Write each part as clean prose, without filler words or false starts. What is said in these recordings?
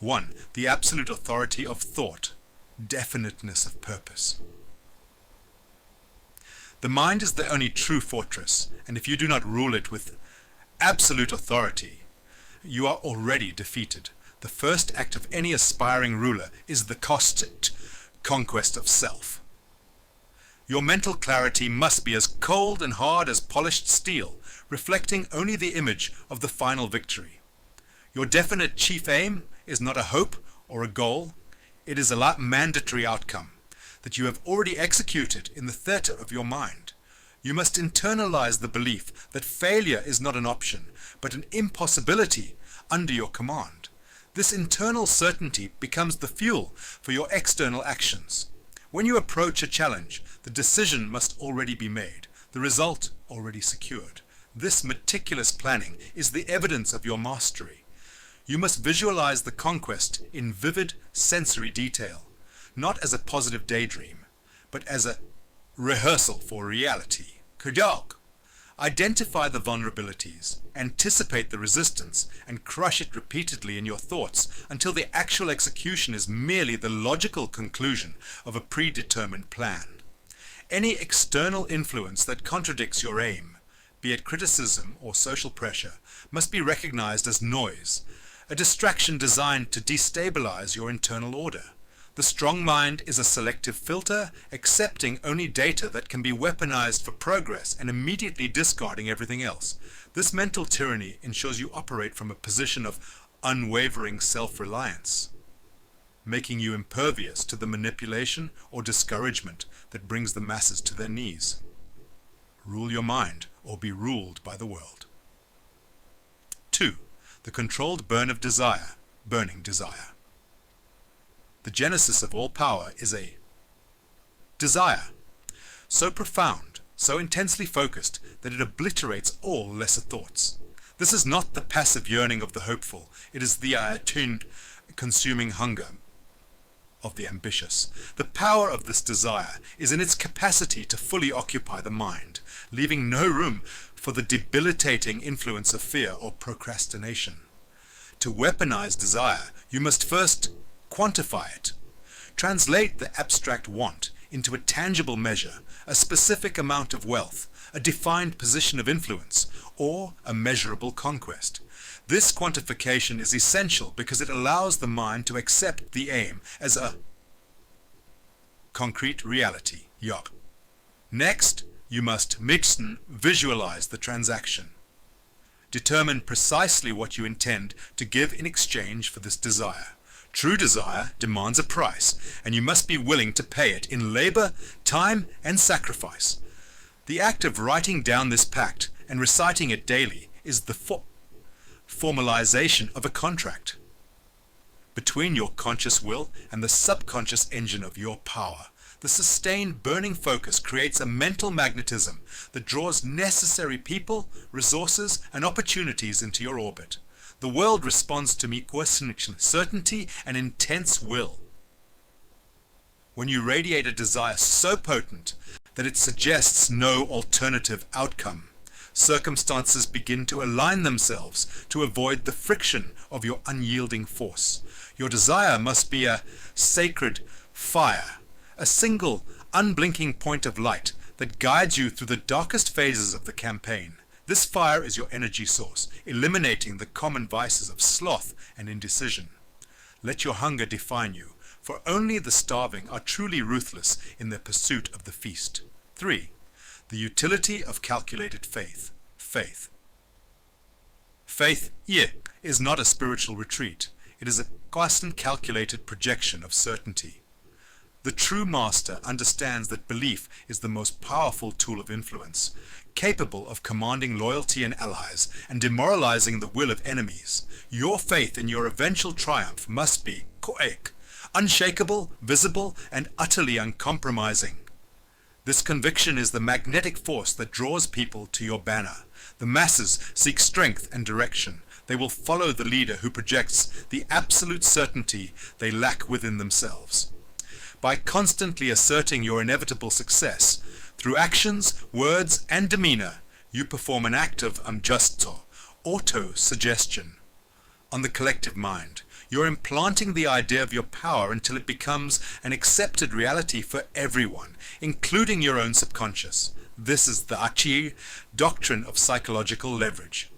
1. The absolute authority of thought, definiteness of purpose. The mind is the only true fortress, and if you do not rule it with absolute authority, you are already defeated. The first act of any aspiring ruler is the constant conquest of self. Your mental clarity must be as cold and hard as polished steel, reflecting only the image of the final victory. Your definite chief aim is not a hope or a goal, it is a mandatory outcome that you have already executed in the theater of your mind. You must internalize the belief that failure is not an option, but an impossibility under your command. This internal certainty becomes the fuel for your external actions. When you approach a challenge, the decision must already be made, the result already secured. This meticulous planning is the evidence of your mastery. You must visualize the conquest in vivid sensory detail, not as a positive daydream, but as a rehearsal for reality. Kajak. Identify the vulnerabilities, anticipate the resistance, and crush it repeatedly in your thoughts until the actual execution is merely the logical conclusion of a predetermined plan. Any external influence that contradicts your aim, be it criticism or social pressure, must be recognized as noise, a distraction designed to destabilize your internal order. The strong mind is a selective filter, accepting only data that can be weaponized for progress and immediately discarding everything else. This mental tyranny ensures you operate from a position of unwavering self-reliance, making you impervious to the manipulation or discouragement that brings the masses to their knees. Rule your mind or be ruled by the world. 2. The controlled burning desire. The genesis of all power is a desire, so profound, so intensely focused, that it obliterates all lesser thoughts. This is not the passive yearning of the hopeful, it is the attuned, consuming hunger of the ambitious. The power of this desire is in its capacity to fully occupy the mind, leaving no room for the debilitating influence of fear or procrastination. To weaponize desire, you must first quantify it. Translate the abstract want into a tangible measure, a specific amount of wealth, a defined position of influence, or a measurable conquest. This quantification is essential because it allows the mind to accept the aim as a concrete reality. Next, you must visualize the transaction. Determine precisely what you intend to give in exchange for this desire. True desire demands a price, and you must be willing to pay it in labor, time, and sacrifice. The act of writing down this pact and reciting it daily is the formalization of a contract between your conscious will and the subconscious engine of your power. The sustained burning focus creates a mental magnetism that draws necessary people, resources, and opportunities into your orbit. The world responds to me questioning certainty and intense will. When you radiate a desire so potent that it suggests no alternative outcome, circumstances begin to align themselves to avoid the friction of your unyielding force. Your desire must be a sacred fire, a single, unblinking point of light that guides you through the darkest phases of the campaign. This fire is your energy source, eliminating the common vices of sloth and indecision. Let your hunger define you, for only the starving are truly ruthless in their pursuit of the feast. 3. The utility of calculated faith. Faith, is not a spiritual retreat. It is a constant calculated projection of certainty. The true master understands that belief is the most powerful tool of influence, capable of commanding loyalty in allies and demoralizing the will of enemies. Your faith in your eventual triumph must be unshakable, visible, and utterly uncompromising. This conviction is the magnetic force that draws people to your banner. The masses seek strength and direction. They will follow the leader who projects the absolute certainty they lack within themselves. By constantly asserting your inevitable success, through actions, words, and demeanor, you perform an act of auto-suggestion on the collective mind. You're implanting the idea of your power until it becomes an accepted reality for everyone, including your own subconscious. This is the Achi doctrine of psychological leverage.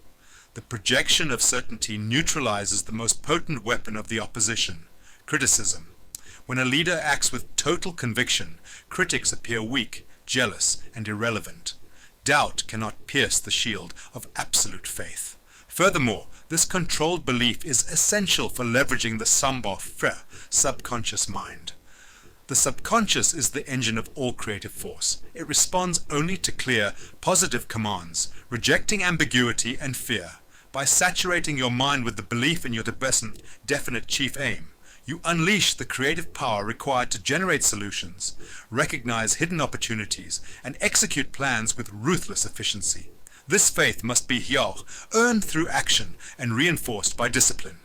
The projection of certainty neutralizes the most potent weapon of the opposition, criticism. When a leader acts with total conviction, critics appear weak, jealous, and irrelevant. Doubt cannot pierce the shield of absolute faith. Furthermore, this controlled belief is essential for leveraging the subconscious mind. The subconscious is the engine of all creative force. It responds only to clear, positive commands, rejecting ambiguity and fear. By saturating your mind with the belief in your definite chief aim, you unleash the creative power required to generate solutions, recognize hidden opportunities, and execute plans with ruthless efficiency. This faith must be earned through action and reinforced by discipline.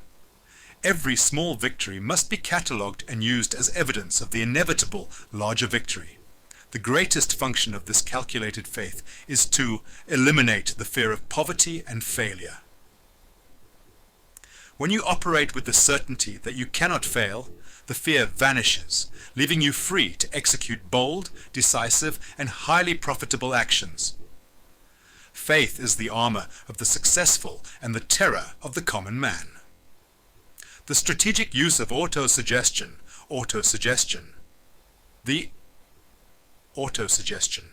Every small victory must be catalogued and used as evidence of the inevitable larger victory. The greatest function of this calculated faith is to eliminate the fear of poverty and failure. When you operate with the certainty that you cannot fail, the fear vanishes, leaving you free to execute bold, decisive, and highly profitable actions. Faith is the armor of the successful and the terror of the common man. The strategic use of autosuggestion. The autosuggestion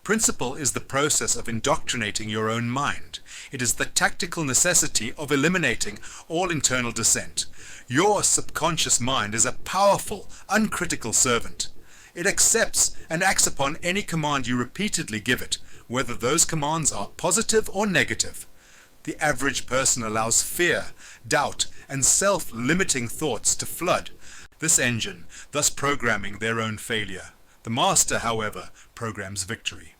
principle is the process of indoctrinating your own mind. It is the tactical necessity of eliminating all internal dissent. Your subconscious mind is a powerful, uncritical servant. It accepts and acts upon any command you repeatedly give it, whether those commands are positive or negative. The average person allows fear, doubt, and self-limiting thoughts to flood this engine, thus programming their own failure. The master, however, programs victory.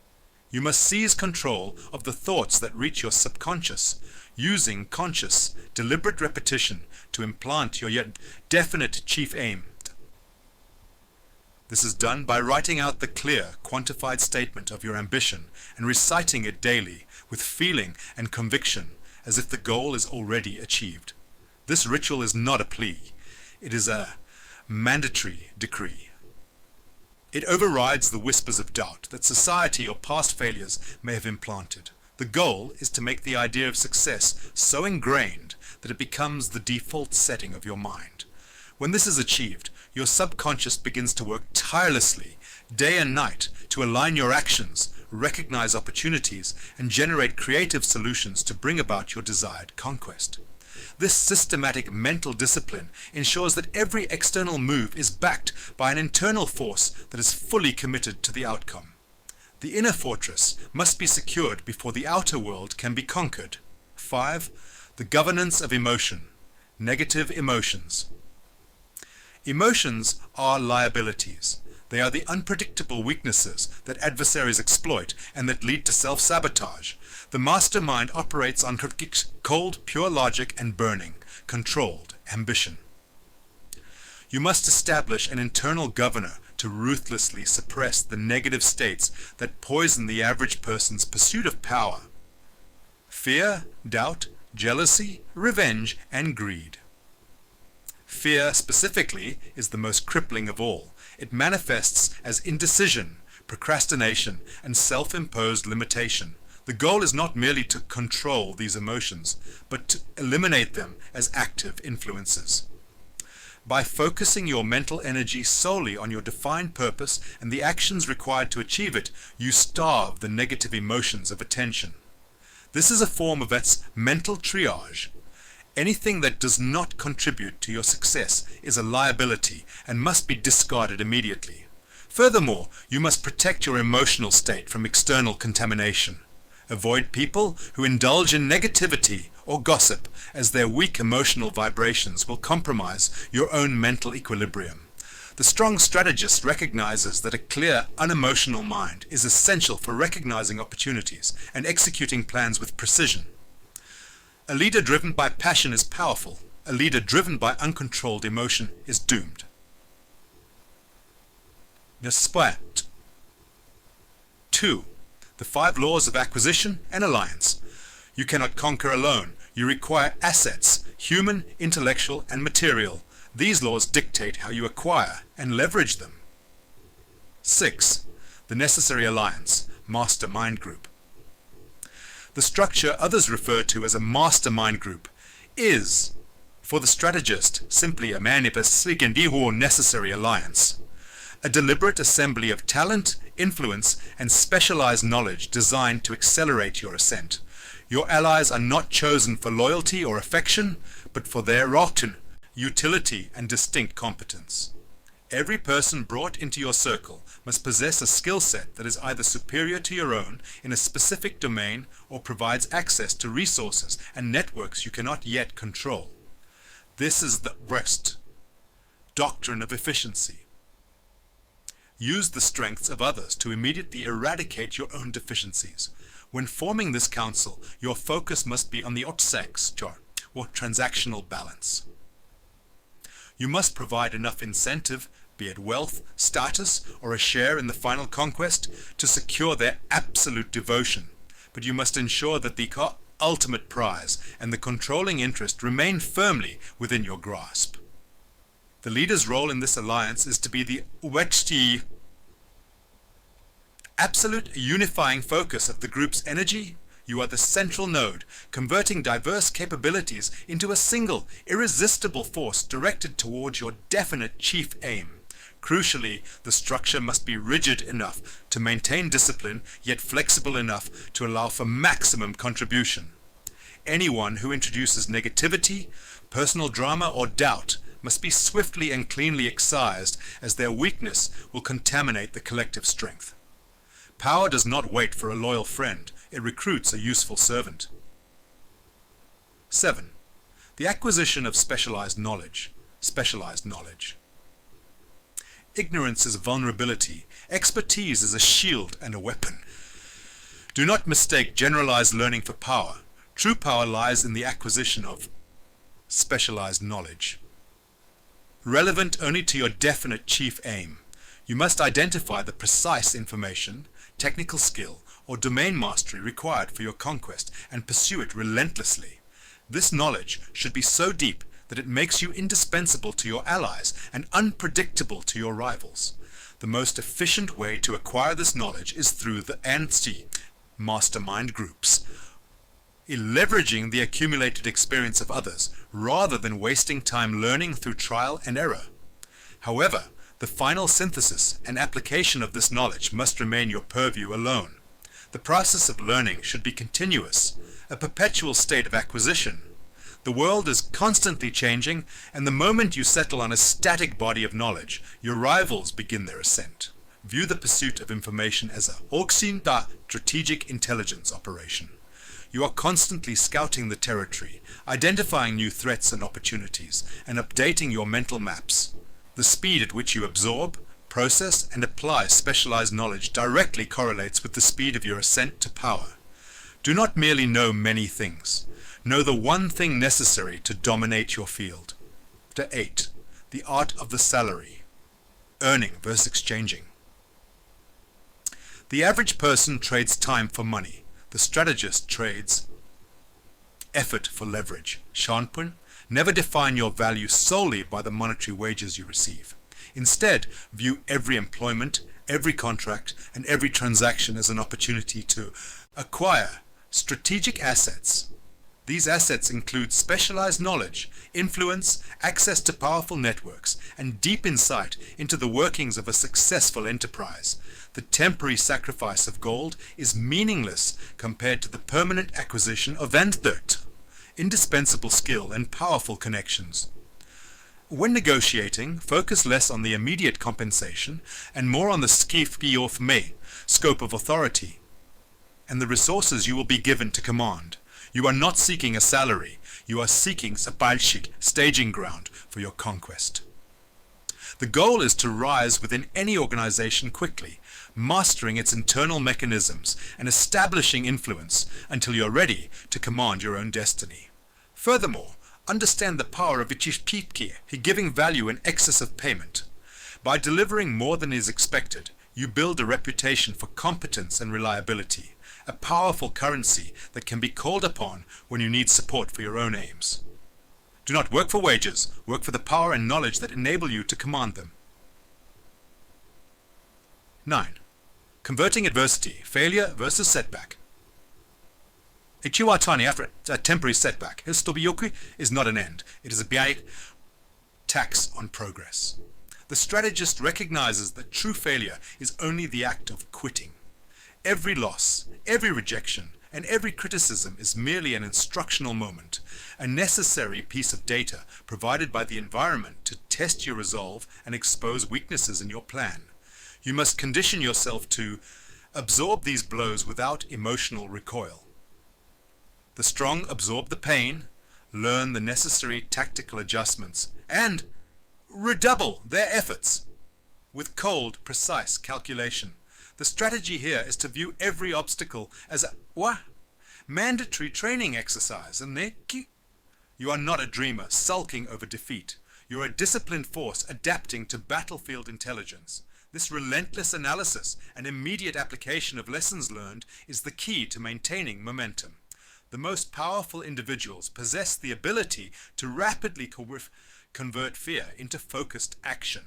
You must seize control of the thoughts that reach your subconscious, using conscious, deliberate repetition to implant your yet definite chief aim. This is done by writing out the clear, quantified statement of your ambition and reciting it daily with feeling and conviction as if the goal is already achieved. This ritual is not a plea. It is a mandatory decree. It overrides the whispers of doubt that society or past failures may have implanted. The goal is to make the idea of success so ingrained that it becomes the default setting of your mind. When this is achieved, your subconscious begins to work tirelessly, day and night, to align your actions, recognize opportunities, and generate creative solutions to bring about your desired conquest. This systematic mental discipline ensures that every external move is backed by an internal force that is fully committed to the outcome. The inner fortress must be secured before the outer world can be conquered. 5. The governance of emotion. Negative emotions. Emotions are liabilities. They are the unpredictable weaknesses that adversaries exploit and that lead to self-sabotage. The mastermind operates on cold, pure logic and burning, controlled ambition. You must establish an internal governor to ruthlessly suppress the negative states that poison the average person's pursuit of power. Fear, doubt, jealousy, revenge, and greed. Fear, specifically, is the most crippling of all. It manifests as indecision, procrastination, and self-imposed limitation. The goal is not merely to control these emotions, but to eliminate them as active influences. By focusing your mental energy solely on your defined purpose and the actions required to achieve it, you starve the negative emotions of attention. This is a form of its mental triage. Anything that does not contribute to your success is a liability and must be discarded immediately. Furthermore, you must protect your emotional state from external contamination. Avoid people who indulge in negativity or gossip, as their weak emotional vibrations will compromise your own mental equilibrium. The strong strategist recognizes that a clear, unemotional mind is essential for recognizing opportunities and executing plans with precision. A leader driven by passion is powerful. A leader driven by uncontrolled emotion is doomed. Sport. 2. The 5 laws of acquisition and alliance. You cannot conquer alone. You require assets, human, intellectual, and material. These laws dictate how you acquire and leverage them. 6. The necessary alliance, mastermind group. The structure others refer to as a mastermind group is, for the strategist, simply a manipasikendiho necessary alliance, a deliberate assembly of talent, influence, and specialized knowledge designed to accelerate your ascent. Your allies are not chosen for loyalty or affection, but for their rotten utility and distinct competence. Every person brought into your circle must possess a skill set that is either superior to your own in a specific domain or provides access to resources and networks you cannot yet control. This is the West doctrine of efficiency. Use the strengths of others to immediately eradicate your own deficiencies. When forming this council, your focus must be on the Otsax or transactional balance. You must provide enough incentive, be it wealth, status, or a share in the final conquest, to secure their absolute devotion, but you must ensure that the ultimate prize and the controlling interest remain firmly within your grasp. The leader's role in this alliance is to be the Uwechti, absolute unifying focus of the group's energy. You are the central node, converting diverse capabilities into a single, irresistible force directed towards your definite chief aim. Crucially, the structure must be rigid enough to maintain discipline, yet flexible enough to allow for maximum contribution. Anyone who introduces negativity, personal drama, or doubt must be swiftly and cleanly excised, as their weakness will contaminate the collective strength. Power does not wait for a loyal friend. It recruits a useful servant. 7. The acquisition of specialized knowledge. Specialized knowledge. Ignorance is vulnerability. Expertise is a shield and a weapon. Do not mistake generalized learning for power. True power lies in the acquisition of specialized knowledge, relevant only to your definite chief aim. You must identify the precise information, technical skill, or domain mastery required for your conquest and pursue it relentlessly. This knowledge should be so deep that it makes you indispensable to your allies and unpredictable to your rivals. The most efficient way to acquire this knowledge is through the ANSI mastermind groups, leveraging the accumulated experience of others rather than wasting time learning through trial and error. However, the final synthesis and application of this knowledge must remain your purview alone. The process of learning should be continuous, a perpetual state of acquisition. The world is constantly changing, and the moment you settle on a static body of knowledge, your rivals begin their ascent. View the pursuit of information as a Oksinta strategic intelligence operation. You are constantly scouting the territory, identifying new threats and opportunities, and updating your mental maps. The speed at which you absorb, process, and apply specialized knowledge directly correlates with the speed of your ascent to power. Do not merely know many things. Know the one thing necessary to dominate your field. 8. The art of the salary. Earning versus exchanging. The average person trades time for money. The strategist trades effort for leverage. Shanpun, never define your value solely by the monetary wages you receive. Instead, view every employment, every contract, and every transaction as an opportunity to acquire strategic assets. These assets include specialized knowledge, influence, access to powerful networks, and deep insight into the workings of a successful enterprise. The temporary sacrifice of gold is meaningless compared to the permanent acquisition of Vendert, indispensable skill and powerful connections. When negotiating, focus less on the immediate compensation and more on the scope of authority and the resources you will be given to command. You are not seeking a salary. You are seeking Sapalshik, staging ground for your conquest. The goal is to rise within any organization quickly, mastering its internal mechanisms and establishing influence until you are ready to command your own destiny. Furthermore, understand the power of Ichishpitki, giving value in excess of payment. By delivering more than is expected, you build a reputation for competence and reliability. a powerful currency that can be called upon when you need support for your own aims. Do not work for wages, work for the power and knowledge that enable you to command them. 9. Converting adversity, failure versus setback. A chiwatani after a temporary setback, histobiyoku, is not an end. It is a bad tax on progress. The strategist recognizes that true failure is only the act of quitting. Every loss, every rejection, and every criticism is merely an instructional moment, a necessary piece of data provided by the environment to test your resolve and expose weaknesses in your plan. You must condition yourself to absorb these blows without emotional recoil. The strong absorb the pain, learn the necessary tactical adjustments, and redouble their efforts with cold, precise calculation. The strategy here is to view every obstacle as a mandatory training exercise. You are not a dreamer sulking over defeat. You are a disciplined force adapting to battlefield intelligence. This relentless analysis and immediate application of lessons learned is the key to maintaining momentum. The most powerful individuals possess the ability to rapidly convert fear into focused action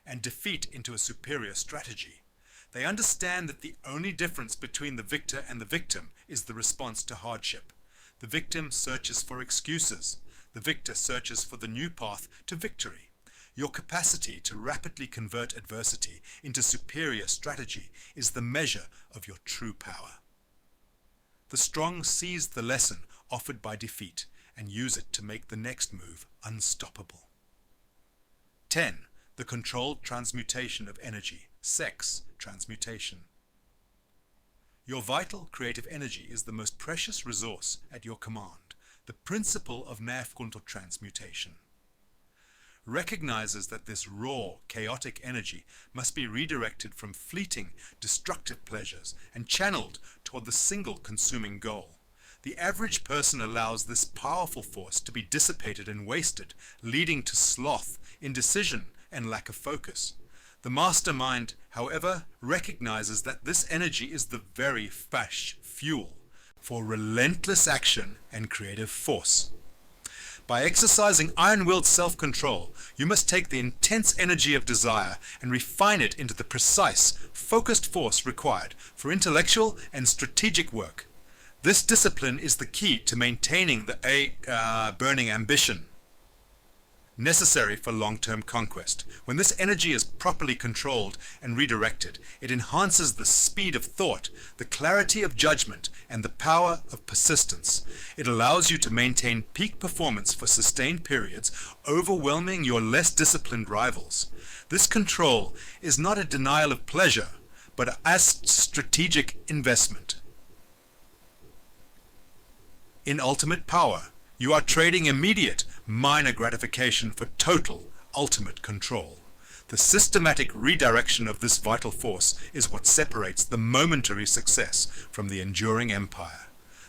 and defeat into a superior strategy. They understand that the only difference between the victor and the victim is the response to hardship. The victim searches for excuses. The victor searches for the new path to victory. Your capacity to rapidly convert adversity into superior strategy is the measure of your true power. The strong seize the lesson offered by defeat and use it to make the next move unstoppable. 10. The controlled transmutation of energy, sex transmutation. Your vital creative energy is the most precious resource at your command. The principle of Napoleon transmutation recognizes that this raw, chaotic energy must be redirected from fleeting, destructive pleasures and channeled toward the single consuming goal. The average person allows this powerful force to be dissipated and wasted, leading to sloth, indecision, and lack of focus. The mastermind, however, recognizes that this energy is the very fresh fuel for relentless action and creative force. By exercising iron-willed self-control, you must take the intense energy of desire and refine it into the precise, focused force required for intellectual and strategic work. This discipline is the key to maintaining the burning ambition necessary for long-term conquest. When this energy is properly controlled and redirected, it enhances the speed of thought, the clarity of judgment, and the power of persistence. It allows you to maintain peak performance for sustained periods, overwhelming your less disciplined rivals. This control is not a denial of pleasure, but a strategic investment. In ultimate power, you are trading immediate, minor gratification for total, ultimate control. The systematic redirection of this vital force is what separates the momentary success from the enduring empire.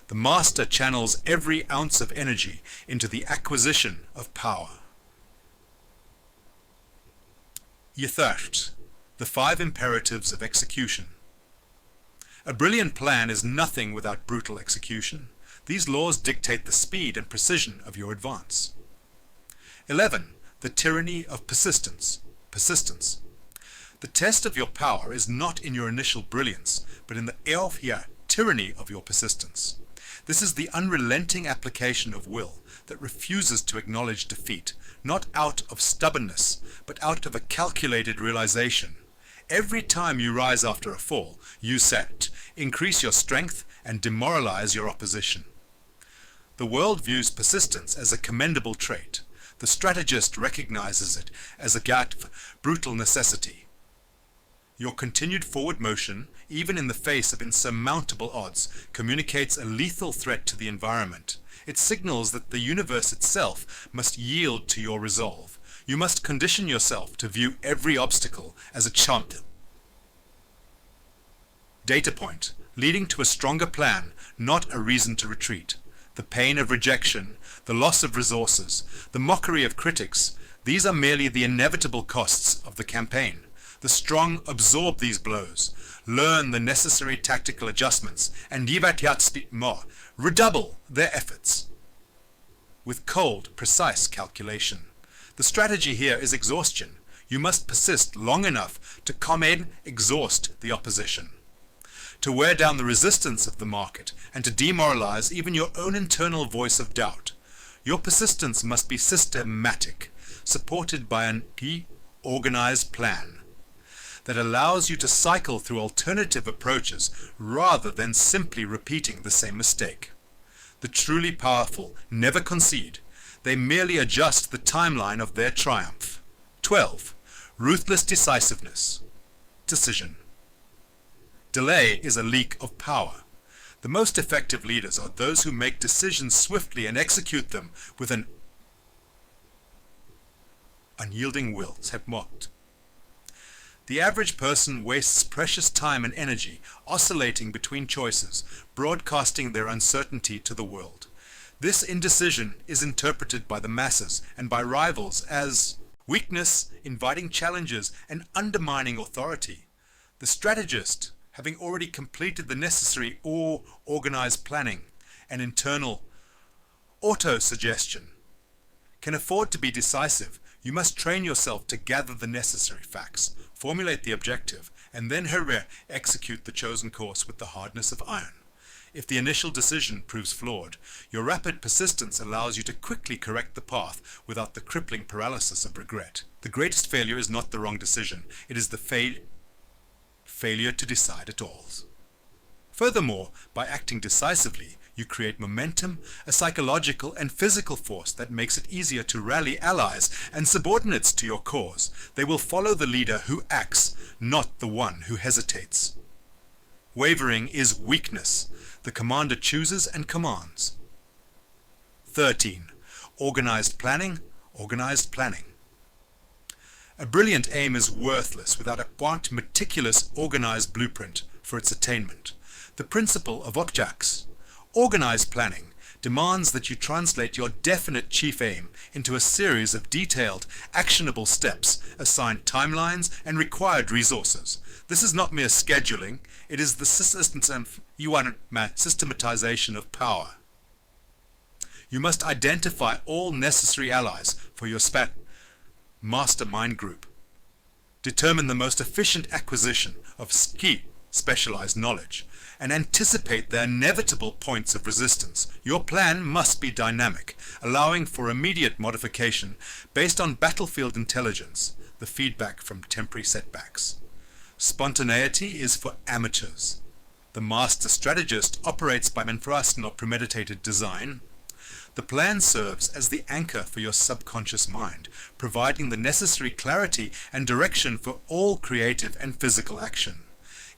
The master channels every ounce of energy into the acquisition of power. Ythart, the 5 imperatives of execution. A brilliant plan is nothing without brutal execution. These laws dictate the speed and precision of your advance. 11. The tyranny of persistence. Persistence. The test of your power is not in your initial brilliance, but in the tyranny of your persistence. This is the unrelenting application of will that refuses to acknowledge defeat, not out of stubbornness, but out of a calculated realization. Every time you rise after a fall, you increase your strength and demoralize your opposition. The world views persistence as a commendable trait. The strategist recognizes it as a brutal necessity. Your continued forward motion, even in the face of insurmountable odds, communicates a lethal threat to the environment. It signals that the universe itself must yield to your resolve. You must condition yourself to view every obstacle as a data point, leading to a stronger plan, not a reason to retreat. The pain of rejection, the loss of resources, the mockery of critics, these are merely the inevitable costs of the campaign. The strong absorb these blows, learn the necessary tactical adjustments, and redouble their efforts with cold, precise calculation. The strategy here is exhaustion. You must persist long enough to exhaust the opposition, to wear down the resistance of the market, and to demoralize even your own internal voice of doubt. Your persistence must be systematic, supported by an organized plan that allows you to cycle through alternative approaches rather than simply repeating the same mistake. The truly powerful never concede. They merely adjust the timeline of their triumph. 12. Ruthless decisiveness. Decision. Delay is a leak of power. The most effective leaders are those who make decisions swiftly and execute them with an unyielding will. The average person wastes precious time and energy oscillating between choices, broadcasting their uncertainty to the world. This indecision is interpreted by the masses and by rivals as weakness, inviting challenges, and undermining authority. The strategist, having already completed the necessary or organized planning and internal auto-suggestion, can afford to be decisive. You must train yourself to gather the necessary facts, formulate the objective, and then execute the chosen course with the hardness of iron. If the initial decision proves flawed, your rapid persistence allows you to quickly correct the path without the crippling paralysis of regret. The greatest failure is not the wrong decision. It is the failure to decide at all. Furthermore, by acting decisively, you create momentum, a psychological and physical force that makes it easier to rally allies and subordinates to your cause. They will follow the leader who acts, not the one who hesitates. Wavering is weakness. The commander chooses and commands. 13. Organized planning. Organized planning. A brilliant aim is worthless without a quite meticulous organized blueprint for its attainment. The principle of objects. Organized planning demands that you translate your definite chief aim into a series of detailed, actionable steps, assigned timelines, and required resources. This is not mere scheduling, it is the systematization of power. You must identify all necessary allies for your mastermind group. Determine the most efficient acquisition of key specialized knowledge, and anticipate their inevitable points of resistance. Your plan must be dynamic, allowing for immediate modification based on battlefield intelligence, the feedback from temporary setbacks. Spontaneity is for amateurs. The master strategist operates by or premeditated design. The plan serves as the anchor for your subconscious mind, providing the necessary clarity and direction for all creative and physical action.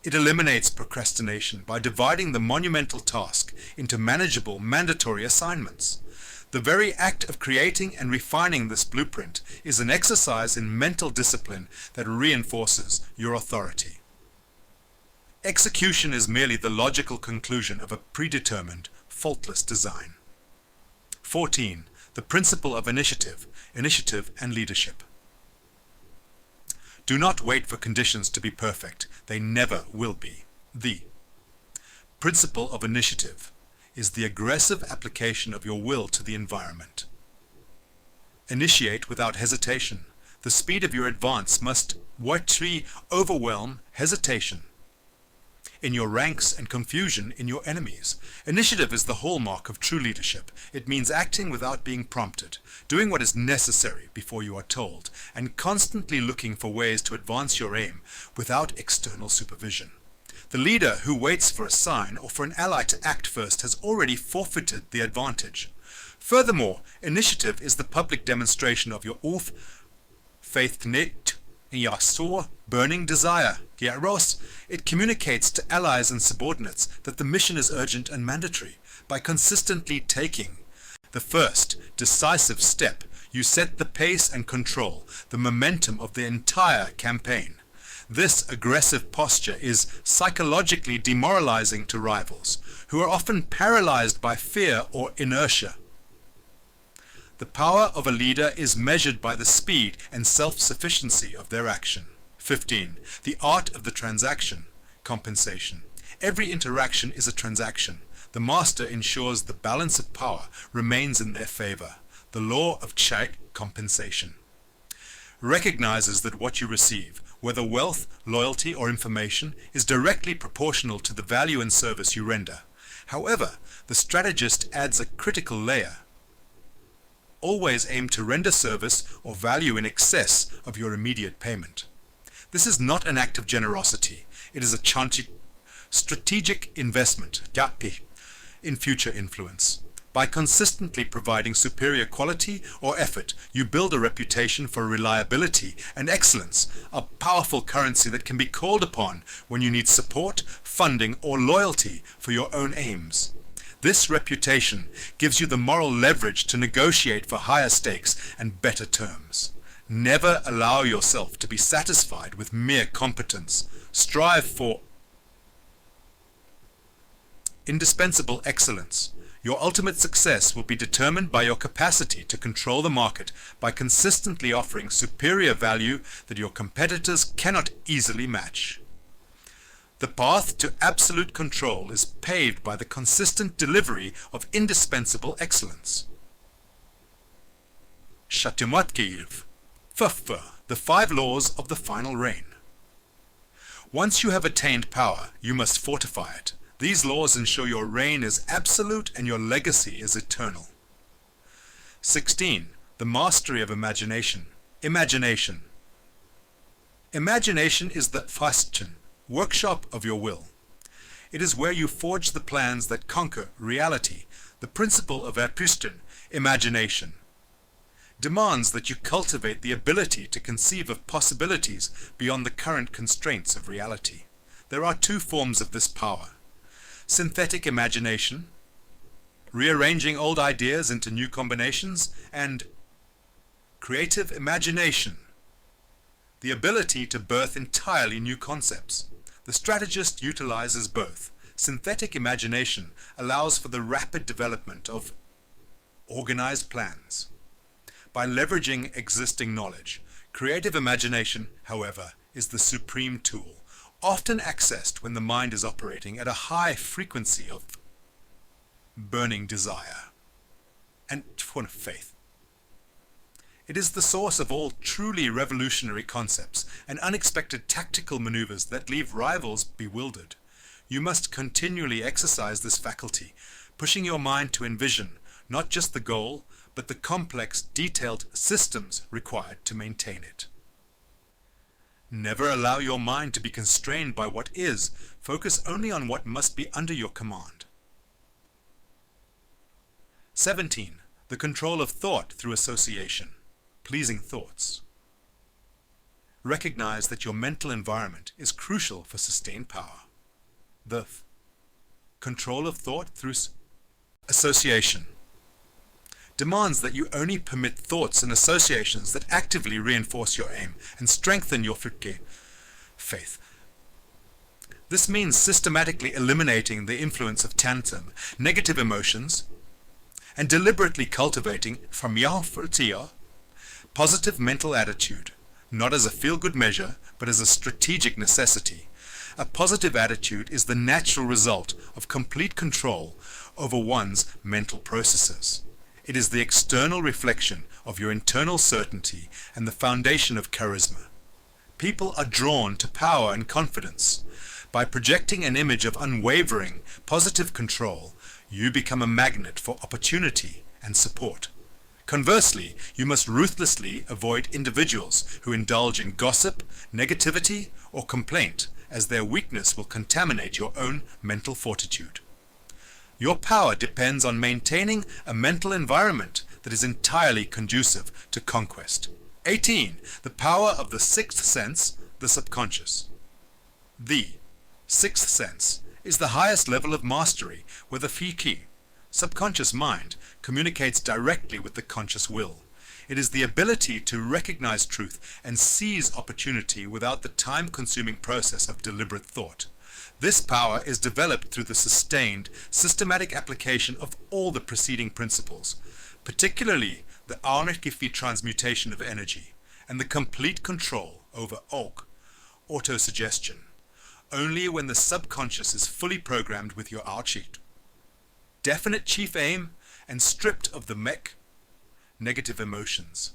It eliminates procrastination by dividing the monumental task into manageable, mandatory assignments. The very act of creating and refining this blueprint is an exercise in mental discipline that reinforces your authority. Execution is merely the logical conclusion of a predetermined, faultless design. 14. The principle of initiative and leadership. Do not wait for conditions to be perfect. They never will be. The principle of initiative is the aggressive application of your will to the environment. Initiate without hesitation. The speed of your advance must overwhelm hesitation in your ranks and confusion in your enemies. Initiative is the hallmark of true leadership. It means acting without being prompted, doing what is necessary before you are told, and constantly looking for ways to advance your aim without external supervision. The leader who waits for a sign or for an ally to act first has already forfeited the advantage. Furthermore, initiative is the public demonstration of your faith burning desire. It communicates to allies and subordinates that the mission is urgent and mandatory. By consistently taking the first decisive step, you set the pace and control the momentum of the entire campaign. This aggressive posture is psychologically demoralizing to rivals, who are often paralyzed by fear or inertia. The power of a leader is measured by the speed and self-sufficiency of their action. 15. The art of the transaction. compensation. Every interaction is a transaction. The master ensures the balance of power remains in their favor. The law of check compensation recognizes that what you receive, whether wealth, loyalty, or information, is directly proportional to the value and service you render. However, the strategist adds a critical layer. Always aim to render service or value in excess of your immediate payment. This is not an act of generosity. It is a strategic investment in future influence. By consistently providing superior quality or effort, you build a reputation for reliability and excellence, a powerful currency that can be called upon when you need support, funding, or loyalty for your own aims. This reputation gives you the moral leverage to negotiate for higher stakes and better terms. Never allow yourself to be satisfied with mere competence. Strive for indispensable excellence. Your ultimate success will be determined by your capacity to control the market by consistently offering superior value that your competitors cannot easily match. The path to absolute control is paved by the consistent delivery of indispensable excellence. The 5 laws of the final reign. Once you have attained power, you must fortify it. These laws ensure your reign is absolute and your legacy is eternal. 16. The mastery of imagination. Imagination. Imagination is the Fasten, workshop of your will. It is where you forge the plans that conquer reality. The principle of Erpusten, imagination, demands that you cultivate the ability to conceive of possibilities beyond the current constraints of reality. There are 2 forms of this power. Synthetic imagination, rearranging old ideas into new combinations, and creative imagination, the ability to birth entirely new concepts. The strategist utilizes both. Synthetic imagination allows for the rapid development of organized plans by leveraging existing knowledge. Creative imagination, however, is the supreme tool, often accessed when the mind is operating at a high frequency of burning desire and faith. It is the source of all truly revolutionary concepts and unexpected tactical maneuvers that leave rivals bewildered. You must continually exercise this faculty, pushing your mind to envision not just the goal, but the complex, detailed systems required to maintain it. Never allow your mind to be constrained by what is. Focus only on what must be under your command. 17. The control of thought through association. Pleasing thoughts. Recognize that your mental environment is crucial for sustained power. The control of thought through association demands that you only permit thoughts and associations that actively reinforce your aim and strengthen your faith. This means systematically eliminating the influence of tantrum, negative emotions, and deliberately cultivating from positive mental attitude, not as a feel-good measure, but as a strategic necessity. A positive attitude is the natural result of complete control over one's mental processes. It is the external reflection of your internal certainty and the foundation of charisma. People are drawn to power and confidence. By projecting an image of unwavering, positive control, you become a magnet for opportunity and support. Conversely, you must ruthlessly avoid individuals who indulge in gossip, negativity, or complaint, as their weakness will contaminate your own mental fortitude. Your power depends on maintaining a mental environment that is entirely conducive to conquest. 18. The power of the 6th sense, the subconscious. The 6th sense is the highest level of mastery where the subconscious mind communicates directly with the conscious will. It is the ability to recognize truth and seize opportunity without the time-consuming process of deliberate thought. This power is developed through the sustained, systematic application of all the preceding principles, particularly the anarchic transmutation of energy and the complete control over autosuggestion. only when the subconscious is fully programmed with your outsheet. Definite chief aim and stripped of the negative emotions.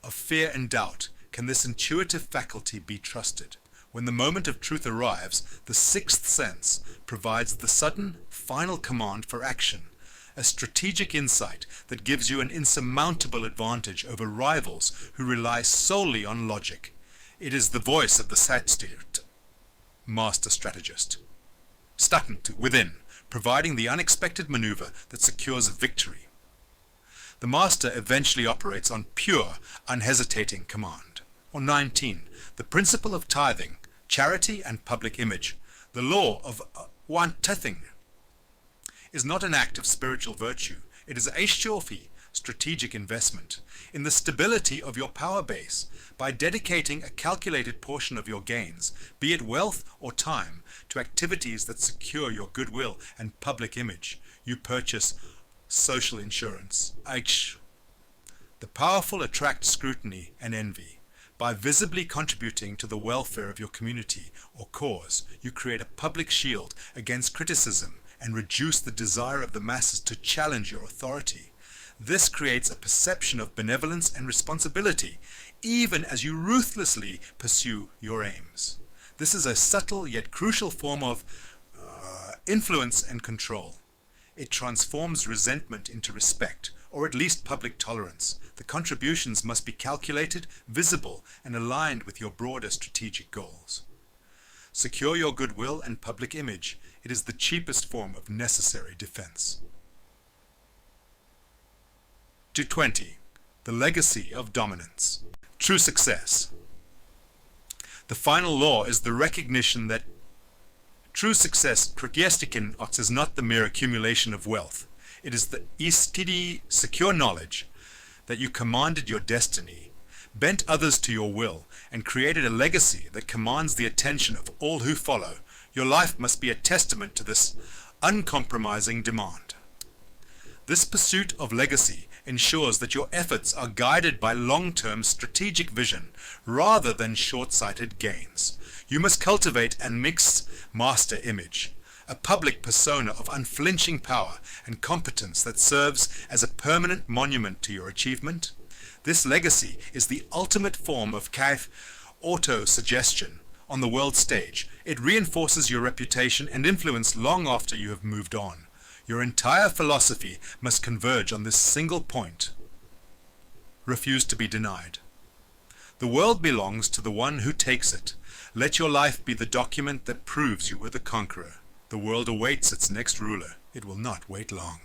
Of fear and doubt, can this intuitive faculty be trusted? When the moment of truth arrives, the sixth sense provides the sudden, final command for action, a strategic insight that gives you an insurmountable advantage over rivals who rely solely on logic. It is the voice of the Satstit, master strategist, Stattent within, providing the unexpected maneuver that secures victory. The master eventually operates on pure, unhesitating command. Or 19, the principle of tithing, charity and public image. The law of one-tithing is not an act of spiritual virtue. It is a strategic investment in the stability of your power base. By dedicating a calculated portion of your gains, be it wealth or time, to activities that secure your goodwill and public image, you purchase social insurance. The powerful attract scrutiny and envy. By visibly contributing to the welfare of your community or cause, you create a public shield against criticism and reduce the desire of the masses to challenge your authority. This creates a perception of benevolence and responsibility, even as you ruthlessly pursue your aims. This is a subtle yet crucial form of influence and control. It transforms resentment into respect, or at least public tolerance. The contributions must be calculated, visible, and aligned with your broader strategic goals. Secure your goodwill and public image. It is the cheapest form of necessary defense. 220. The legacy of dominance. True success. The final law is the recognition that true success, kragestikin, is not the mere accumulation of wealth. It is the istidi, secure knowledge that you commanded your destiny, bent others to your will, and created a legacy that commands the attention of all who follow. Your life must be a testament to this uncompromising demand. This pursuit of legacy ensures that your efforts are guided by long-term strategic vision rather than short-sighted gains. You must cultivate and mix master image, a public persona of unflinching power and competence that serves as a permanent monument to your achievement. This legacy is the ultimate form of auto-suggestion on the world stage. It reinforces your reputation and influence long after you have moved on. Your entire philosophy must converge on this single point. Refuse to be denied. The world belongs to the one who takes it. Let your life be the document that proves you were the conqueror. The world awaits its next ruler. It will not wait long.